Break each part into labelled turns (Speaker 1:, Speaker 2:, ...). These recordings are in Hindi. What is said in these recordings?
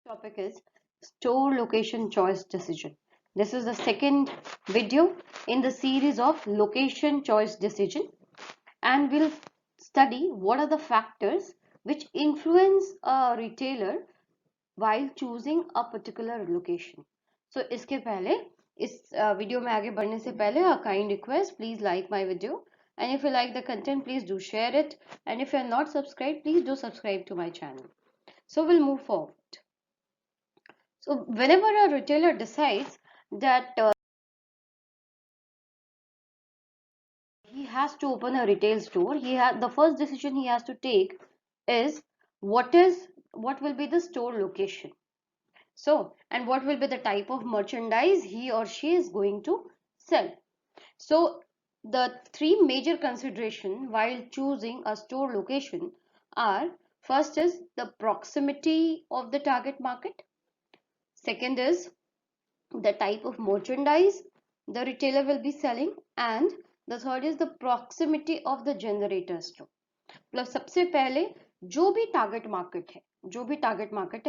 Speaker 1: Topic is store location choice decision. This is the second video in the series of location choice decision, and we'll study what are the factors which influence a retailer while choosing a particular location. So इसके पहले इस वीडियो में आगे बढ़ने से पहले a kind request, please like my video, and if you like the content please do share it, and if you are not subscribed please do subscribe to my channel. So we'll move forward. So whenever a retailer decides that he has to open a retail store, the first decision he has to take is what will be the store location. So, and what will be the type of merchandise he or she is going to sell. So the three major consideration while choosing a store location are: first is the proximity of the target market, second is the type of merchandise the retailer will be selling, and the third is the proximity of the generator store. Plus सबसे पहले जो भी टारगेट मार्केट है,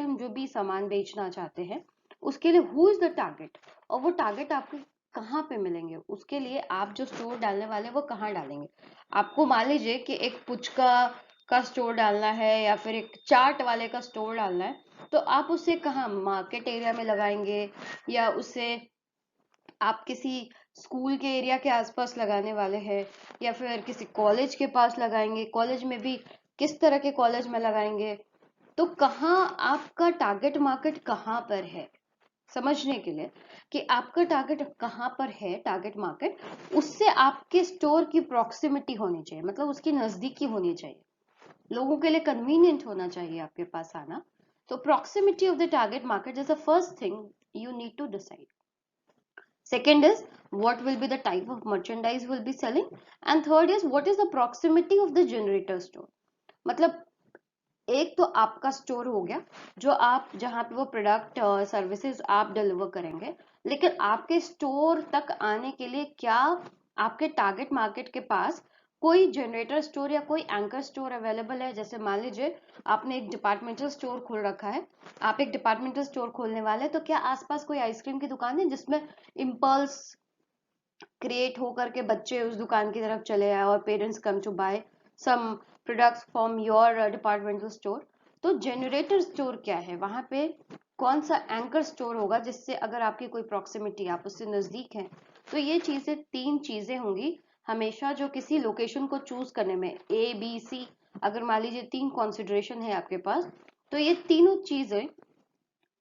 Speaker 1: हम जो भी सामान बेचना चाहते हैं उसके लिए हु इज द टारगेट, और वो टारगेट आपको कहाँ पे मिलेंगे, उसके लिए आप जो स्टोर डालने वाले हैं वो कहाँ डालेंगे. आपको मान लीजिए कि एक पुचका का स्टोर डालना है या फिर एक चाट वाले का स्टोर डालना है, तो आप उसे कहाँ मार्केट एरिया में लगाएंगे या उसे आप किसी स्कूल के एरिया के आसपास लगाने वाले हैं या फिर किसी कॉलेज के पास लगाएंगे, कॉलेज में भी किस तरह के कॉलेज में लगाएंगे. तो कहाँ आपका टारगेट मार्केट कहाँ पर है, समझने के लिए कि आपका टारगेट कहाँ पर है, टारगेट मार्केट उससे आपके स्टोर की प्रॉक्सिमिटी होनी चाहिए, मतलब उसकी नजदीकी होनी चाहिए, लोगों के लिए कन्वीनियंट होना चाहिए आपके पास आना. तो proximity of the target market is the first thing you need to decide. Second is what will be the type of merchandise will be selling, and third is what is the proximity of the generator store. मतलब एक तो आपका स्टोर हो गया जो आप जहाँ पे वो प्रोडक्ट सर्विसेज आप डिलीवर करेंगे, लेकिन आपके स्टोर तक आने के लिए क्या आपके टारगेट मार्केट के पास कोई जनरेटर स्टोर या कोई एंकर स्टोर अवेलेबल है. जैसे मान लीजिए आपने एक डिपार्टमेंटल स्टोर खोल रखा है, आप एक डिपार्टमेंटल स्टोर खोलने वाले हैं, तो क्या आसपास कोई आइसक्रीम की दुकान है जिसमें इम्पल्स क्रिएट होकर के बच्चे उस दुकान की तरफ चले आए और parents come to buy some products from your departmental store. तो जनरेटर स्टोर क्या है, वहां पे कौन सा एंकर स्टोर होगा जिससे अगर आपकी कोई प्रॉक्सिमिटी, आप उससे नजदीक हैं. तो ये चीजें, तीन चीजें होंगी हमेशा जो किसी लोकेशन को चूज करने में, ए बी सी, अगर मान लीजिए तीन कॉन्सिडरेशन है आपके पास, तो ये तीनों चीजें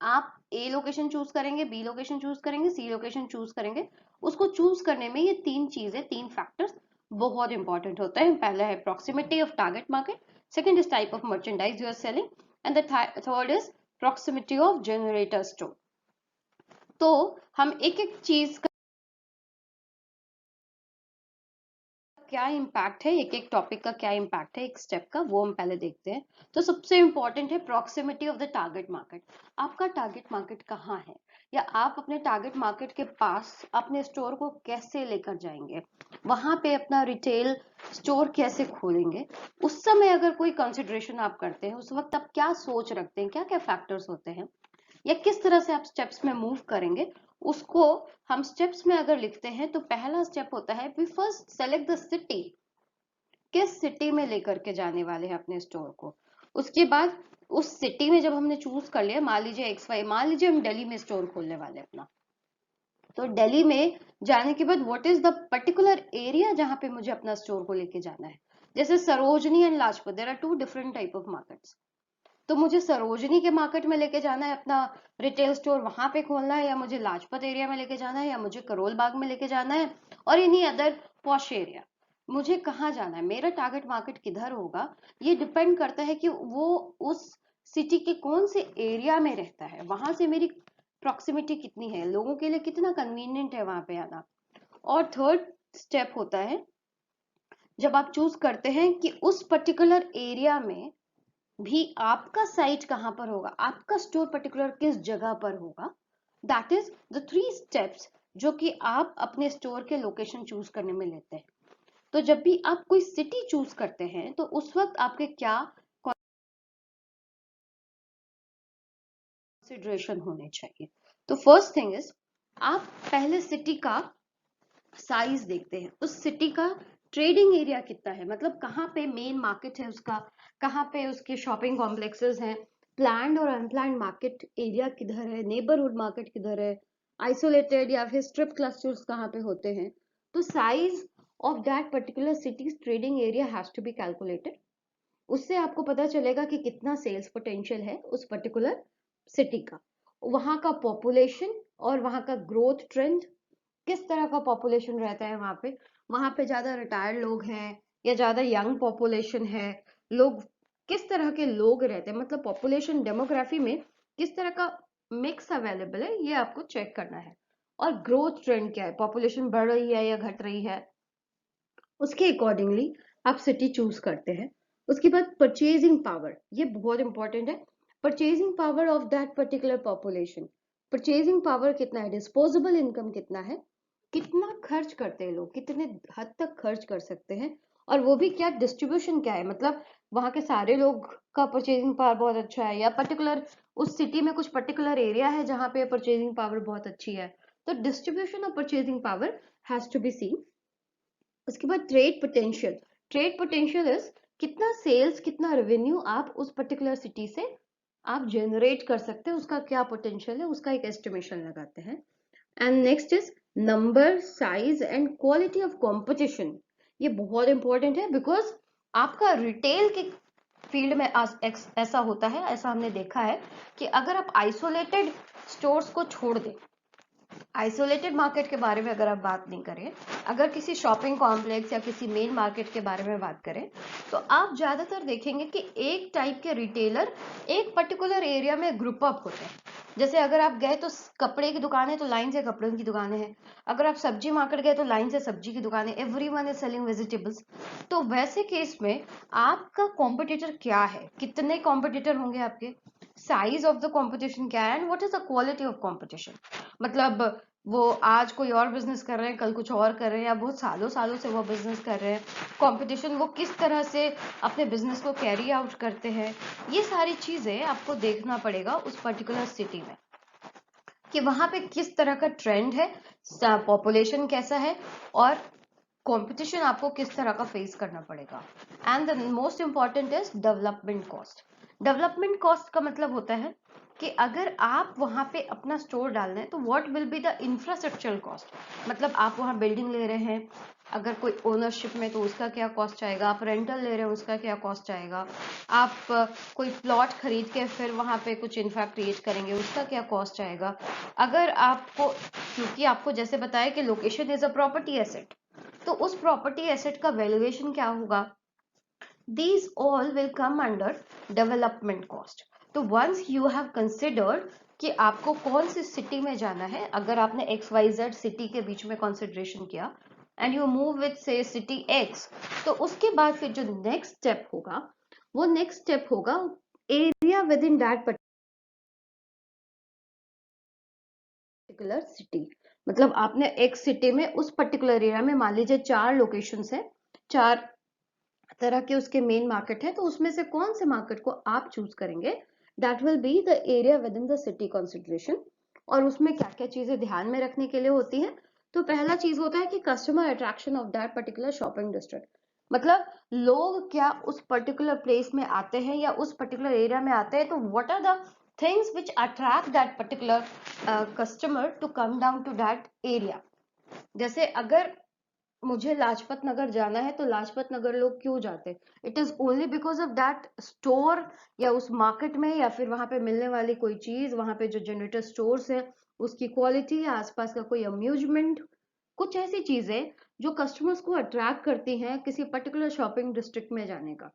Speaker 1: आप ए लोकेशन चूज करेंगे, बी लोकेशन चूज करेंगे, सी लोकेशन चूज करेंगे, उसको चूज करने में ये तीन चीजें, तीन फैक्टर्स बहुत इंपॉर्टेंट होता है. पहला है proximity of target market, second is type of merchandise you are selling, and the third is proximity of generator store. तो हम एक एक चीज क्या इम्पैक्ट है, एक एक टॉपिक का क्या इम्पैक्ट है, एक स्टेप का, वो हम पहले देखते हैं. तो सबसे इंपॉर्टेंट है proximity of the target market. आपका टारगेट मार्केट कहाँ है, या आप अपने टारगेट मार्केट के पास अपने स्टोर को कैसे लेकर जाएंगे, वहां पे अपना रिटेल स्टोर कैसे खोलेंगे. उस समय अगर कोई कंसिडरेशन आप करते हैं, उस वक्त आप क्या सोच रखते हैं, क्या क्या फैक्टर्स होते हैं, या किस तरह से आप स्टेप्स में मूव करेंगे, उसको हम स्टेप्स में अगर लिखते हैं तो पहला स्टेप होता है we first select the city. किस सिटी में लेकर के जाने वाले हैं अपने स्टोर को. उसके बाद उस सिटी में जब हमने चूज कर लिया, मान लीजिए एक्स वाई, मान लीजिए हम दिल्ली में स्टोर खोलने वाले अपना, तो दिल्ली में जाने के बाद what is the particular area जहां पे मुझे अपना स्टोर को लेके जाना है. जैसे Sarojini and Lajpat, there are two different type of markets. तो मुझे सरोजनी के मार्केट में लेके जाना है अपना रिटेल स्टोर, वहां पे खोलना है, या मुझे लाजपत एरिया में लेके जाना है, या मुझे करोल बाग में लेके जाना है, और एनी अदर पॉश एरिया, मुझे कहाँ जाना है, मेरा टारगेट मार्केट किधर होगा, ये डिपेंड करता है कि वो उस सिटी के कौन से एरिया में रहता है, वहां से मेरी प्रॉक्सिमिटी कितनी है, लोगों के लिए कितना कन्वीनियंट है वहां पे आना. और थर्ड स्टेप होता है जब आप चूज करते हैं कि उस पर्टिकुलर एरिया में भी आपका साइट कहां पर होगा, आपका स्टोर पर्टिकुलर किस जगह पर होगा. That is the three steps जो कि आप अपने स्टोर के लोकेशन चूज करने में लेते हैं. तो जब भी आप कोई सिटी चूज करते हैं तो उस वक्त आपके क्या कंसिडरेशन होने चाहिए। तो फर्स्ट थिंग इज, आप पहले सिटी का साइज देखते हैं, उस सिटी का ट्रेडिंग एरिया कितना है, मतलब कहाँ पे मेन मार्केट है उसका, कहाँ पे उसके शॉपिंग कॉम्प्लेक्सेस हैं, प्लान्ड और अनप्लान्ड मार्केट एरिया किधर है, नेबरहुड मार्केट किधर है, आइसोलेटेड या फिर स्ट्रिप क्लस्टर्स कहाँ पे होते हैं। तो size of that particular city's trading area has to be calculated. उससे आपको पता चलेगा कि कितना सेल्स पोटेंशियल है उस पर्टिकुलर सिटी का, वहां का पॉपुलेशन और वहां का ग्रोथ ट्रेंड, किस तरह का पॉपुलेशन रहता है वहां पे ज्यादा रिटायर्ड लोग हैं या ज्यादा यंग पॉपुलेशन है, लोग किस तरह के लोग रहते हैं, मतलब पॉपुलेशन डेमोग्राफी में किस तरह का मिक्स अवेलेबल है, ये आपको चेक करना है। और ग्रोथ ट्रेंड क्या है, पॉपुलेशन बढ़ रही है या घट रही है, उसके अकॉर्डिंगली आप सिटी चूज करते हैं। उसके बाद परचेजिंग पावर, ये बहुत इंपॉर्टेंट है। Purchasing power of that particular population, purchasing power कितना है, डिस्पोजेबल इनकम कितना है, कितना खर्च करते हैं लोग, कितने हद तक खर्च कर सकते हैं, और वो भी क्या डिस्ट्रीब्यूशन क्या है, मतलब वहां के सारे लोग का परचेजिंग पावर बहुत अच्छा है या पर्टिकुलर उस सिटी में कुछ पर्टिकुलर एरिया है जहां पे परचेजिंग पावर बहुत अच्छी है। तो distribution of purchasing power has to be seen. उसके बाद trade potential, trade potential is कितना सेल्स कितना रेवेन्यू आप उस पर्टिकुलर सिटी से आप जनरेट कर सकते हैं, उसका क्या पोटेंशियल है, उसका एक एस्टिमेशन लगाते हैं। And next is number size and quality of competition, ये बहुत इंपॉर्टेंट है बिकॉज आपका रिटेल के फील्ड में ऐसा होता है, ऐसा हमने देखा है कि अगर आप आइसोलेटेड स्टोर्स को छोड़ दें, आइसोलेटेड मार्केट के बारे में अगर आप बात नहीं करें, अगर किसी शॉपिंग कॉम्प्लेक्स या किसी मेन मार्केट के बारे में बात करें, तो आप ज्यादातर देखेंगे कि एक टाइप के रिटेलर एक पर्टिकुलर एरिया में ग्रुप अप होते हैं। जैसे अगर आप गए तो कपड़े की दुकान है तो लाइन से कपड़ों की दुकानें हैं, अगर आप सब्जी मार्केट गए तो लाइन से सब्जी की दुकानें, एवरीवन इज सेलिंग वेजिटेबल्स। तो वैसे केस में आपका कॉम्पिटिटर क्या है, कितने कॉम्पिटिटर होंगे आपके, साइज ऑफ द कॉम्पिटिशन क्या है, and what is the quality of competition, मतलब वो आज कोई और बिजनेस कर रहे हैं, कल कुछ और कर रहे हैं, या बहुत सालों सालों से वो बिजनेस कर रहे हैं, कंपटीशन वो किस तरह से अपने बिजनेस को कैरी आउट करते हैं, ये सारी चीजें आपको देखना पड़ेगा उस पर्टिकुलर सिटी में कि वहां पे किस तरह का ट्रेंड है, पॉपुलेशन कैसा है, और कंपटीशन आपको किस तरह का फेस करना पड़ेगा। And the most important is development cost. Development cost का मतलब होता है कि अगर आप वहां पे अपना स्टोर डाल रहे हैं तो what will be the infrastructural cost, मतलब आप वहां बिल्डिंग ले रहे हैं, अगर कोई ओनरशिप में तो उसका क्या कॉस्ट आएगा, आप रेंटल ले रहे हैं उसका क्या कॉस्ट आएगा, आप कोई प्लॉट खरीद के फिर वहां पे कुछ इंफ्रा क्रिएट करेंगे उसका क्या कॉस्ट आएगा, अगर आपको, क्योंकि आपको जैसे बताया कि location is a property asset, तो उस प्रॉपर्टी एसेट का वैल्यूएशन क्या होगा, these all will come under development cost। तो once you have considered कि आपको कौन सी सिटी में जाना है, अगर आपने XYZ सिटी के बीच में कंसिडरेशन किया एंड यू मूव विथ से सिटी X, तो उसके बाद फिर जो नेक्स्ट स्टेप होगा वो नेक्स्ट स्टेप होगा area with in that particular city, मतलब आपने एक सिटी में उस पर्टिकुलर एरिया में मान लीजिए 4 लोकेशंस है, 4 तरह के उसके मेन मार्केट है, तो उसमें से कौन से मार्केट को आप चूज करेंगे, that will be the area with in the city consideration. और उसमें क्या क्या चीजें ध्यान में रखने के लिए होती हैं, तो पहला चीज होता है कि customer attraction of that particular shopping district, मतलब लोग क्या उस पर्टिकुलर प्लेस में आते हैं या उस पर्टिकुलर एरिया में आते हैं, तो what are the things which attract that particular customer to come down to that area. जैसे अगर मुझे लाजपत नगर जाना है तो लाजपत नगर लोग क्यों जाते हैं, it is only because of that store, या उस मार्केट में, या फिर वहां पे मिलने वाली कोई चीज, वहां पे जो जनरेटर स्टोर्स है उसकी क्वालिटी, या आसपास का कोई अम्यूजमेंट, कुछ ऐसी चीजें जो कस्टमर्स को अट्रैक्ट करती हैं किसी पर्टिकुलर शॉपिंग डिस्ट्रिक्ट में जाने का।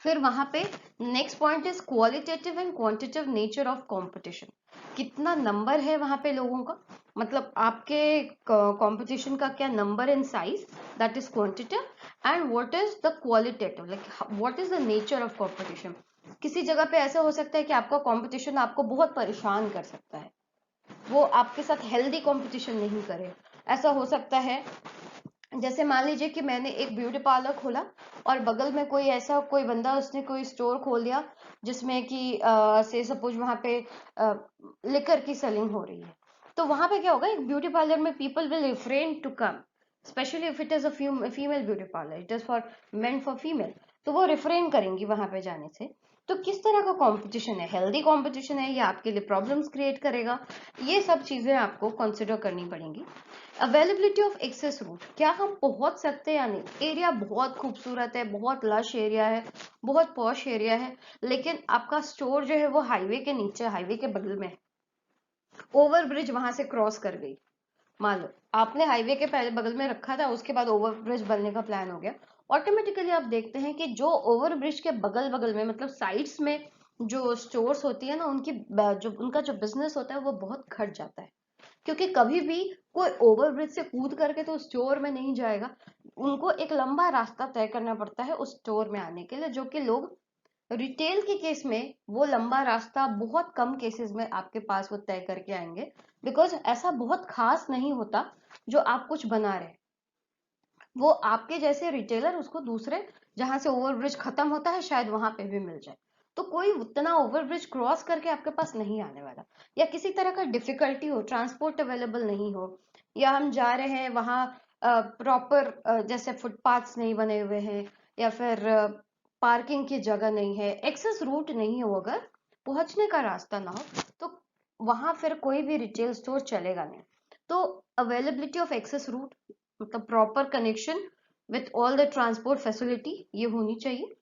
Speaker 1: फिर वहां पे next point is qualitative and quantitative nature of competition, कितना नंबर है वहां पे लोगों का, मतलब आपके कंपटीशन का क्या number in size, that is quantitative, and what is the qualitative, like what is the nature of competition. किसी जगह पे ऐसा हो सकता है कि आपका कंपटीशन आपको बहुत परेशान कर सकता है, वो आपके साथ हेल्दी कंपटीशन नहीं करे, ऐसा हो सकता है जैसे मान लीजिए कि मैंने एक ब्यूटी पार्लर खोला और बगल में कोई ऐसा कोई बंदा उसने कोई स्टोर खोल दिया जिसमें कि से सपोज वहां पे लिकर की सेलिंग हो रही है, तो वहां पे क्या होगा, एक ब्यूटी पार्लर में people will refrain to come, specially if it is a female beauty parlour, it is for men for female, तो वो रिफ्रेन करेंगी वहां पे जाने से। तो किस तरह का कंपटीशन है, हेल्दी कंपटीशन है या आपके लिए प्रॉब्लम्स क्रिएट करेगा, ये सब चीजें आपको कंसिडर करनी पड़ेंगी। अवेलेबिलिटी ऑफ एक्सेस रूट, क्या हम पहुंच सकते हैं या नहीं, एरिया बहुत खूबसूरत है, बहुत लश एरिया है, बहुत पॉश एरिया है, लेकिन आपका स्टोर जो है वो हाईवे के नीचे, हाईवे के बगल में, ओवर ब्रिज वहां से क्रॉस कर गई, मान लो आपने हाईवे के पहले बगल में रखा था, उसके बाद ओवर ब्रिज बनने का प्लान हो गया, ऑटोमेटिकली आप देखते हैं कि जो ओवर ब्रिज के बगल बगल में मतलब साइड्स में जो स्टोर्स होती है ना, उनकी जो उनका जो बिजनेस होता है वो बहुत घट जाता है, क्योंकि कभी भी कोई ओवरब्रिज से कूद करके तो स्टोर में नहीं जाएगा, उनको एक लंबा रास्ता तय करना पड़ता है उस स्टोर में आने के लिए, जो कि लोग रिटेल के केस में वो लंबा रास्ता बहुत कम केसेस में आपके पास वो तय करके आएंगे, बिकॉज ऐसा बहुत खास नहीं होता जो आप कुछ बना रहे, वो आपके जैसे रिटेलर उसको दूसरे जहां से ओवरब्रिज खत्म होता है शायद वहां पे भी मिल जाए, तो कोई उतना ओवरब्रिज क्रॉस करके आपके पास नहीं आने वाला, या किसी तरह का डिफिकल्टी हो, ट्रांसपोर्ट अवेलेबल नहीं हो, या हम जा रहे हैं वहां प्रॉपर जैसे फुटपाथ्स नहीं बने हुए हैं, या फिर पार्किंग की जगह नहीं है, एक्सेस रूट नहीं हो, अगर पहुंचने का रास्ता ना हो, तो वहां फिर कोई भी रिटेल स्टोर चलेगा नहीं। तो अवेलेबिलिटी ऑफ एक्सेस रूट मतलब proper connection with all the transport facility ये होनी चाहिए।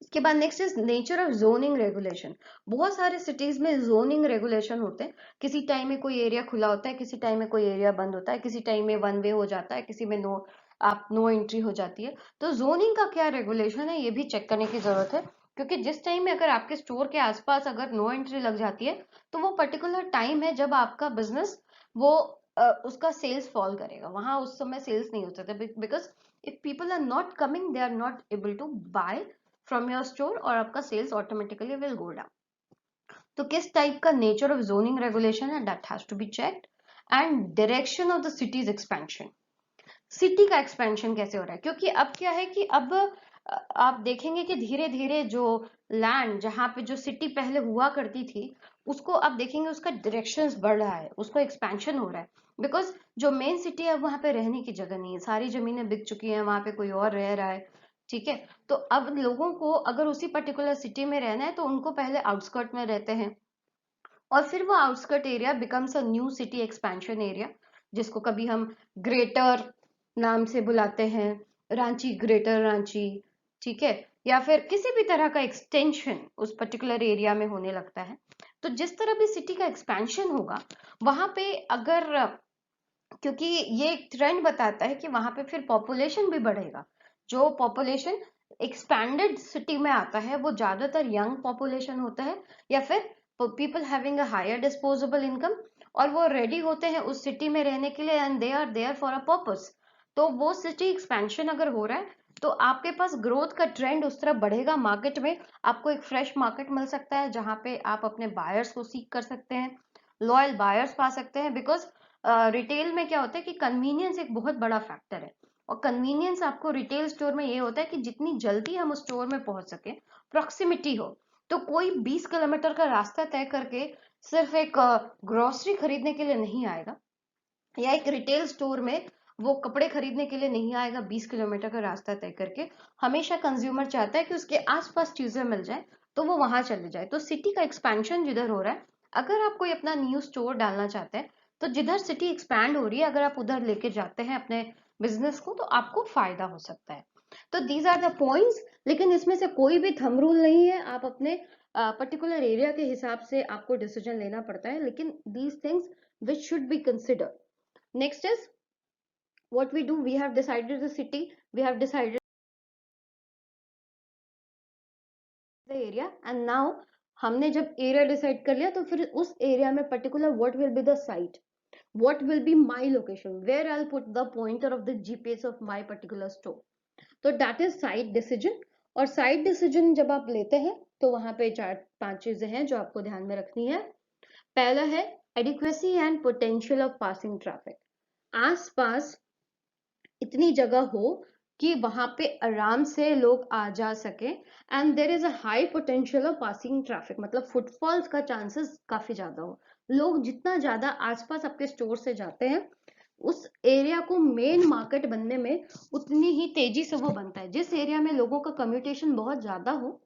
Speaker 1: इसके बाद next is nature of zoning regulation, बहुत सारे सिटीज में जोनिंग रेगुलेशन होते हैं, किसी टाइम में कोई एरिया खुला होता है, किसी टाइम में कोई एरिया बंद होता है, किसी टाइम में वन वे हो जाता है, किसी में नो, आप नो एंट्री हो जाती है, तो जोनिंग का क्या रेगुलेशन है ये भी चेक करने की जरूरत है, क्योंकि जिस टाइम में अगर आपके स्टोर के आसपास अगर नो एंट्री लग जाती है, तो वो पर्टिकुलर टाइम है जब आपका बिजनेस वो उसका सेल्स फॉल करेगा, वहां उस समय सेल्स नहीं हो सकता, because if people are not coming they are not able to buy from your store और आपका sales automatically will go down. तो किस टाइप का नेचर ऑफ जोनिंग रेगुलेशन है, that has to be checked. And direction of the city's expansion, city का एक्सपेंशन कैसे हो रहा है, क्योंकि अब क्या है कि अब आप देखेंगे कि धीरे धीरे जो लैंड जहां पे जो सिटी पहले हुआ करती थी, उसको आप देखेंगे उसका डायरेक्शंस बढ़ रहा है, उसको एक्सपेंशन हो रहा है, बिकॉज जो मेन सिटी है वहां पे रहने की जगह नहीं है, सारी जमीनें बिक चुकी हैं, वहां पे कोई और रह रहा है, ठीक है। तो अब लोगों को अगर उसी पर्टिकुलर सिटी में रहना है तो उनको पहले आउटस्कर्ट में रहते हैं, और फिर वो outskirt area becomes a new city expansion area, जिसको कभी हम ग्रेटर नाम से बुलाते हैं, रांची, ग्रेटर रांची, ठीक है, या फिर किसी भी तरह का एक्सटेंशन उस पर्टिकुलर एरिया में होने लगता है। तो जिस तरह भी सिटी का एक्सपेंशन होगा वहां पे अगर, क्योंकि ये एक ट्रेंड बताता है कि वहां पे फिर पॉपुलेशन भी बढ़ेगा, जो पॉपुलेशन एक्सपैंडेड सिटी में आता है वो ज्यादातर यंग पॉपुलेशन होता है, या फिर people having a higher disposable income, और वो रेडी होते हैं उस सिटी में रहने के लिए, and they are there for a purpose. तो वो सिटी एक्सपेंशन अगर हो रहा है तो आपके पास ग्रोथ का ट्रेंड उस तरफ बढ़ेगा, मार्केट में आपको एक फ्रेश मार्केट मिल सकता है जहां पे आप अपने बायर्स को सीख कर सकते हैं, लॉयल बायर्स पा सकते हैं, बिकॉज रिटेल में क्या होता है कि कन्वीनियंस एक बहुत बड़ा फैक्टर है, और कन्वीनियंस आपको रिटेल स्टोर में ये होता है कि जितनी जल्दी हम उस स्टोर में पहुंच सके, प्रॉक्सिमिटी हो, तो कोई 20 किलोमीटर का रास्ता तय करके सिर्फ एक ग्रोसरी खरीदने के लिए नहीं आएगा, या एक रिटेल स्टोर में वो कपड़े खरीदने के लिए नहीं आएगा 20 किलोमीटर का रास्ता तय करके, हमेशा कंज्यूमर चाहता है कि उसके आसपास चीजें मिल जाए तो वो वहां चले जाए। तो सिटी का एक्सपेंशन जिधर हो रहा है, अगर आप कोई अपना न्यू स्टोर डालना चाहते हैं तो जिधर सिटी एक्सपैंड हो रही है अगर आप उधर लेके जाते हैं अपने बिजनेस को तो आपको फायदा हो सकता है। तो दीज आर द पॉइंट्स, लेकिन इसमें से कोई भी थंब रूल नहीं है, आप अपने पर्टिकुलर एरिया के हिसाब से आपको डिसीजन लेना पड़ता है, लेकिन these things which should be considered. Next is what we do. We have decided the city, we have decided the area, and now हमने जब एरिया डिसाइड कर लिया तो फिर उस एरिया में particular what will be the site, what will be my location, where I'll put the pointer of the GPS of my particular store. तो that is site decision। और साइट डिसीजन जब आप लेते हैं तो वहां पे 4-5 चीजें हैं जो आपको ध्यान में रखनी है। पहला है adequacy and potential of passing traffic, आस पास इतनी जगह हो कि वहां पे आराम से लोग आ जा सके, and there is a high potential of passing traffic, मतलब फुटफॉल्स का चांसेस काफी ज्यादा हो। लोग जितना ज्यादा आसपास आपके स्टोर से जाते हैं, उस एरिया को मेन मार्केट बनने में उतनी ही तेजी से वो बनता है। जिस एरिया में लोगों का कम्यूटेशन बहुत ज्यादा हो,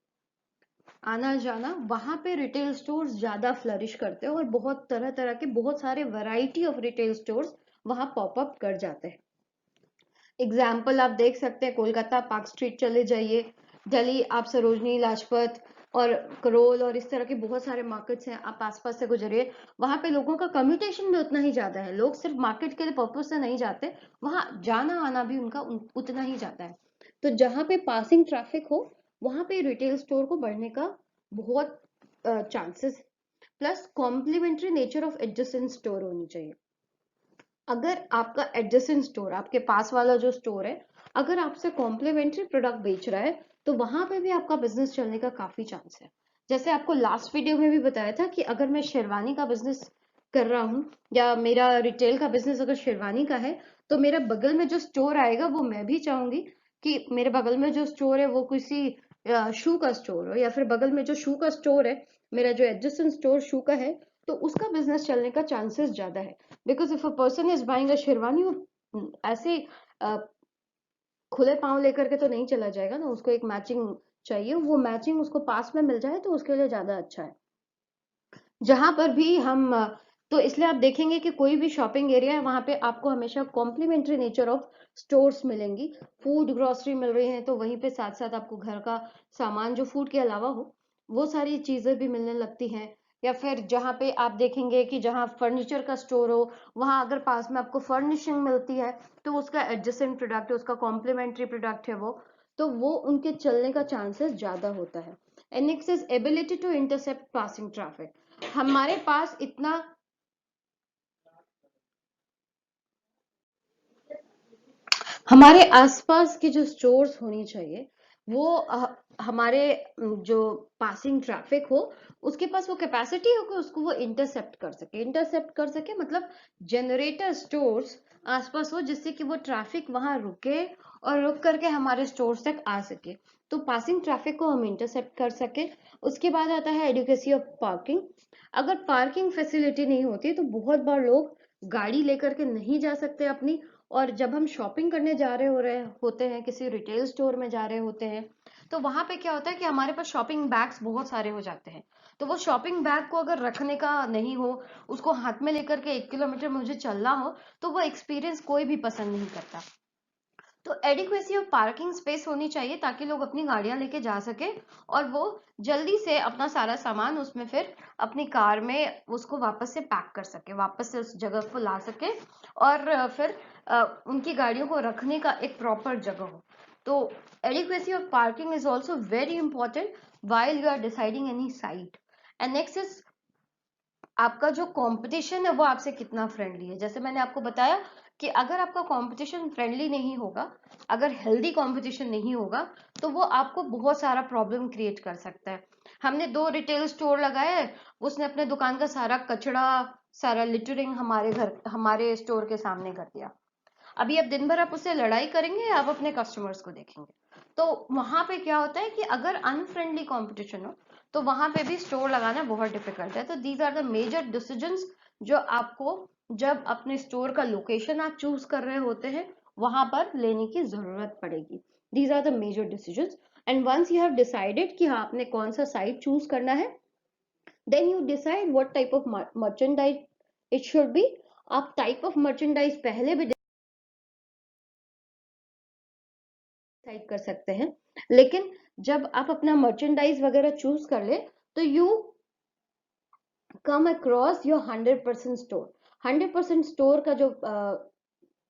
Speaker 1: आना जाना, वहां पे रिटेल स्टोर्स ज्यादा फ्लरिश करते हैं और बहुत तरह तरह के बहुत सारे वैरायटी ऑफ रिटेल स्टोर्स वहां पॉपअप कर जाते हैं। एग्जाम्पल आप देख सकते हैं, कोलकाता पार्क स्ट्रीट चले जाइए, दिल्ली आप सरोजनी लाजपत और करोल और इस तरह के बहुत सारे मार्केट्स हैं, आप आसपास से गुजरिए, वहां पे लोगों का कम्यूटेशन भी उतना ही ज्यादा है। लोग सिर्फ मार्केट के लिए पर्पज से नहीं जाते, वहां जाना आना भी उनका उतना ही जाता है। तो जहां पे पासिंग ट्रैफिक हो, वहां पे रिटेल स्टोर को बढ़ने का बहुत chances. Plus complementary nature of adjacent store होनी चाहिए। अगर आपका एडजेसेंट स्टोर, आपके पास वाला जो स्टोर है, अगर आपसे कॉम्प्लीमेंट्री प्रोडक्ट बेच रहा है, तो वहां पे भी आपका बिजनेस चलने का काफी चांस है। जैसे आपको लास्ट वीडियो में भी बताया था कि अगर मैं शेरवानी का बिजनेस कर रहा हूँ, या मेरा रिटेल का बिजनेस अगर शेरवानी का है, तो मेरे बगल में जो स्टोर आएगा, वो मैं भी चाहूंगी कि मेरे बगल में जो स्टोर है वो किसी शू का स्टोर हो, या फिर बगल में जो शू का स्टोर है, मेरा जो एडजेसेंट स्टोर शू का है, तो उसका बिजनेस चलने का चांसेस ज्यादा है। Because if a person is buying a sherwani, वो ऐसे अ, खुले पांव लेकर के तो नहीं चला जाएगा ना, उसको एक मैचिंग चाहिए, वो मैचिंग उसको पास में मिल जाए तो उसके लिए ज्यादा अच्छा है। जहां पर भी हम तो इसलिए आप देखेंगे कि कोई भी शॉपिंग एरिया है, वहां पे आपको हमेशा कॉम्प्लीमेंट्री नेचर ऑफ स्टोर्स मिलेंगी। फूड ग्रोसरी मिल रही है, तो वहीं पे साथ साथ आपको घर का सामान जो फूड के अलावा हो, वो सारी चीजें भी मिलने लगती हैं। या फिर जहाँ पे आप देखेंगे कि जहाँ फर्नीचर का स्टोर हो, वहां अगर पास में आपको फर्निशिंग मिलती है, तो उसका एडजेसेंट प्रोडक्ट है, उसका कॉम्प्लीमेंट्री प्रोडक्ट है वो, तो वो उनके चलने का चांसेस ज्यादा होता है। And next is ability to intercept passing traffic. हमारे पास इतना, हमारे आसपास की जो स्टोर्स होनी चाहिए, वो हमारे जो पासिंग ट्रैफिक हो, उसके पास वो कैपेसिटी हो कि उसको वो इंटरसेप्ट कर सके। इंटरसेप्ट कर सके मतलब जनरेटर स्टोर्स आसपास हो, जिससे कि वो ट्रैफिक वहां रुके और रुक करके हमारे स्टोर्स तक आ सके, तो पासिंग ट्रैफिक को हम इंटरसेप्ट कर सके। उसके बाद आता है एडुकेसी ऑफ पार्किंग। अगर पार्किंग फैसिलिटी नहीं होती, तो बहुत बार लोग गाड़ी लेकर के नहीं जा सकते अपनी, और जब हम शॉपिंग करने जा रहे होते हैं, किसी रिटेल स्टोर में जा रहे होते हैं, तो वहां पे क्या होता है कि हमारे पास शॉपिंग बैग्स बहुत सारे हो जाते हैं। तो वो शॉपिंग बैग को अगर रखने का नहीं हो, उसको हाथ में लेकर के 1 किलोमीटर मुझे चलना हो, तो वो एक्सपीरियंस कोई भी पसंद नहीं करता। तो एडिक्वेसी ऑफ पार्किंग स्पेस होनी चाहिए, ताकि लोग अपनी गाड़ियां लेके जा सके, और वो जल्दी से अपना सारा सामान उसमें फिर अपनी कार में उसको वापस से पैक कर सके, वापस से उस जगह को ला सके, और फिर उनकी गाड़ियों को रखने का एक प्रॉपर जगह हो। तो adequacy of parking is also very important while you are deciding any site. And next is आपका जो कंपटीशन है वो आपसे कितना फ्रेंडली है। जैसे मैंने आपको बताया कि अगर आपका कंपटीशन फ्रेंडली नहीं होगा, अगर हेल्दी कंपटीशन नहीं होगा, तो वो आपको बहुत सारा प्रॉब्लम क्रिएट कर सकता है। हमने 2 रिटेल स्टोर लगाए हैं, उसने अपने दुकान का सारा कचड़ा, सारा लिटरिंग हमारे स्टोर के सामने कर दिया। अभी अब दिन भर आप उससे लड़ाई करेंगे या आप अपने कस्टमर्स को देखेंगे? तो वहां पे क्या होता है कि अगर अनफ्रेंडली कंपटीशन हो, तो वहां पे भी स्टोर लगाना बहुत डिफिकल्ट है। तो these are the major decisions जो आपको, जब अपने स्टोर का लोकेशन आप चूज कर रहे होते हैं, वहां पर लेने की जरूरत पड़ेगी। These are the major decisions. And once you have decided कि हाँ आपने कौन सा साइट चूज करना है, then you decide what type of merchandise it should be. आप टाइप ऑफ मर्चेंडाइज पहले भी डिसाइड कर सकते हैं, लेकिन जब आप अपना मर्चेंडाइज वगैरह चूज कर ले, तो you come across your 100% store. 100% store का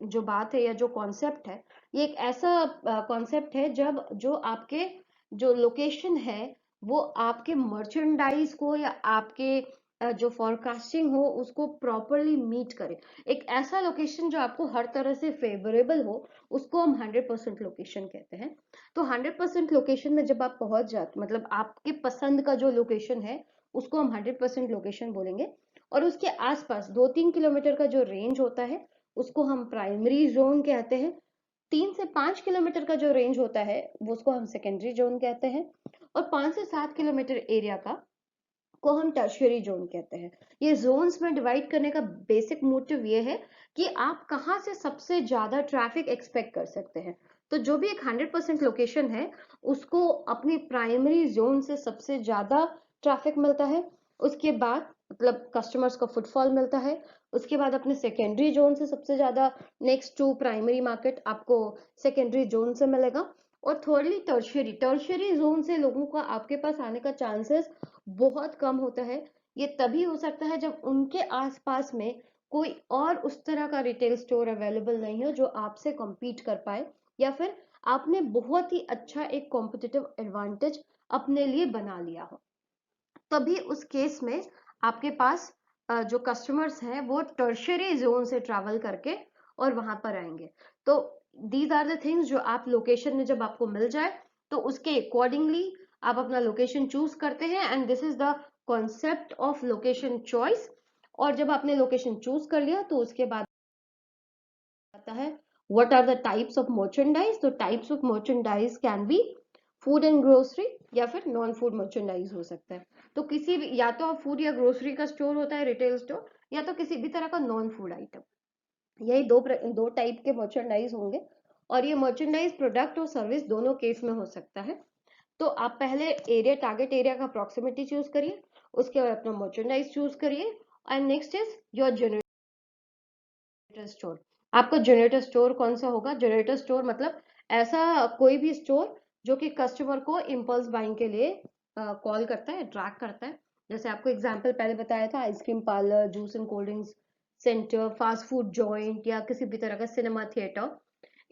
Speaker 1: जो बात है या जो कॉन्सेप्ट है, ये एक ऐसा कॉन्सेप्ट है जब जो आपके जो लोकेशन है, वो आपके मर्चेंडाइज को या आपके जो फॉरकास्टिंग हो उसको प्रॉपरली मीट करे। एक ऐसा लोकेशन जो आपको हर तरह से फेवरेबल हो, उसको हम 100% लोकेशन कहते हैं। तो 100% लोकेशन में जब आप पहुंच जाते, मतलब आपके पसंद का जो लोकेशन है, उसको हम 100% लोकेशन बोलेंगे। और उसके आसपास 2-3 किलोमीटर का जो रेंज होता है, उसको हम प्राइमरी जोन कहते हैं। 3 से 5 किलोमीटर का जो रेंज होता है वो उसको हम सेकेंडरी जोन कहते हैं, और 5 से 7 किलोमीटर एरिया का को हम टर्शियरी जोन कहते हैं। ये जोन्स में डिवाइड करने का बेसिक मोटिव ये है कि आप कहाँ से सबसे ज्यादा ट्रैफिक एक्सपेक्ट कर सकते हैं। तो जो भी एक 100% लोकेशन है उसको अपनी प्राइमरी जोन से सबसे ज्यादा ट्रैफिक मिलता है, उसके बाद मतलब कस्टमर्स का फुटफॉल मिलता है, उसके बाद अपने सेकेंडरी जोन से सबसे ज्यादा नेक्स्ट टू प्राइमरी मार्केट आपको सेकेंडरी जोन से मिलेगा, और थर्डली टर्शियरी, टर्शियरी जोन से लोगों का आपके पास आने का चांसेस बहुत कम होता है। ये तभी हो सकता है जब उनके आसपास में कोई और उस तरह का रिटेल स्टोर अवेलेबल नहीं हो जो आपसे compete कर पाए, या फिर आपने बहुत ही अच्छा एक कॉम्पिटिटिव एडवांटेज अपने लिए बना लिया हो। तभी उस केस में आपके पास जो कस्टमर्स हैं वो टर्शियरी जोन से ट्रैवल करके और वहां पर आएंगे। तो दीज आर द थिंग्स जो आप लोकेशन में जब आपको मिल जाए तो उसके अकॉर्डिंगली आप अपना लोकेशन चूज करते हैं, and this is the concept of location choice. और जब आपने लोकेशन चूज कर लिया तो उसके बाद आता है what are the types of merchandise. तो types of merchandise can be food and grocery या फिर नॉन फूड मर्चेंडाइज हो सकता है। तो किसी भी, या तो आप फूड या ग्रोसरी का स्टोर होता है रिटेल स्टोर, या तो किसी भी तरह का नॉन फूड आइटम, यही दो टाइप के मर्चेंडाइज होंगे। और ये मर्चेंडाइज प्रोडक्ट और सर्विस दोनों केस में हो सकता है। तो आप पहले एरिया, टारगेट एरिया का प्रॉक्सिमिटी चूज करिए, उसके बाद अपना मर्चेंडाइज चूज करिए, and next is your generator store. आपका जनरेटर स्टोर कौन सा होगा? जनरेटर स्टोर मतलब ऐसा कोई भी स्टोर जो कि कस्टमर को इम्पल्स बाइंग के लिए कॉल करता है, अट्रैक्ट करता है। जैसे आपको एग्जांपल पहले बताया था, ice cream parlour, juice and cold drinks centre, fast food joint, या किसी भी तरह का सिनेमा थिएटर।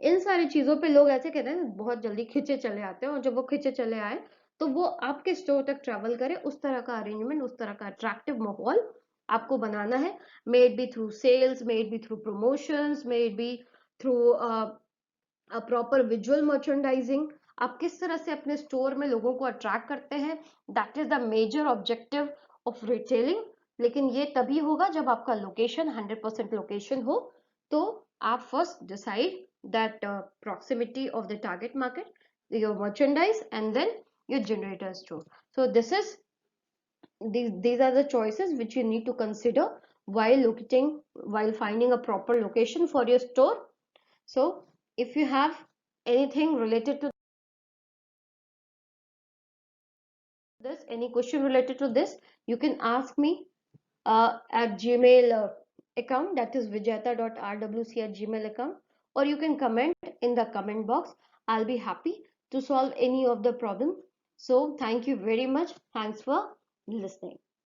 Speaker 1: इन सारी चीजों पे लोग ऐसे कहते हैं बहुत जल्दी खिंचे चले आते हैं, और जब वो खिंचे चले आए तो वो आपके स्टोर तक ट्रेवल करे, उस तरह का अरेंजमेंट, उस तरह का अट्रैक्टिव माहौल आपको बनाना है। May it be through sales, may it be through promotions, may it be through proper visual merchandising. आप किस तरह से अपने स्टोर में लोगों को अट्रैक्ट करते हैं, that is the major objective of retailing. लेकिन ये तभी होगा जब आपका लोकेशन 100% लोकेशन हो। तो आप first decide that proximity of the target market, your merchandise, and then your generator store. So this is, these are the choices which you need to consider while locating, while finding a proper location for your store. So if you have anything related to this, any question related to this, you can ask me at Gmail account, that is vijayata.rwc@gmail account, or you can comment in the comment box. I'll be happy to solve any of the problem. So thank you very much. Thanks for listening.